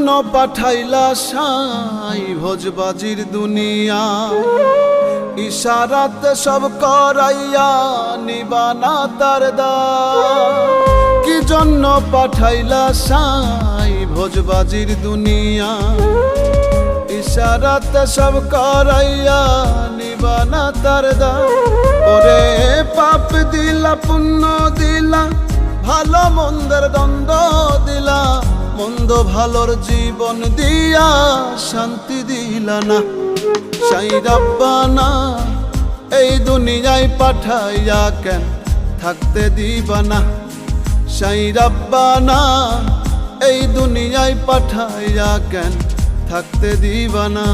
জন্য পাঠাইলা সাই ভোজবাজির দুনিয়া, ইশারাতে সব করাইয়া নিবানা তার দায়। কি জন্য পাঠাইলা সাই ভোজবাজির দুনিয়া, ইশারাতে সব করাইয়া নিবানা তার দায়। ওরে পাপ দিলা পুণ্য দিলা, ভালো মন্দের দ্বন্দ্ব দিলা, মন্দ ভালোর জীবন দিয়া শান্তি দিলা না। সাই রাব্বানা এই দুনিয়ায় পাঠাইয়া কেন থাকতে দিবা না। সাই রাব্বানা এই দুনিয়ায় পাঠাইয়া কেন থাকতে দিবা না।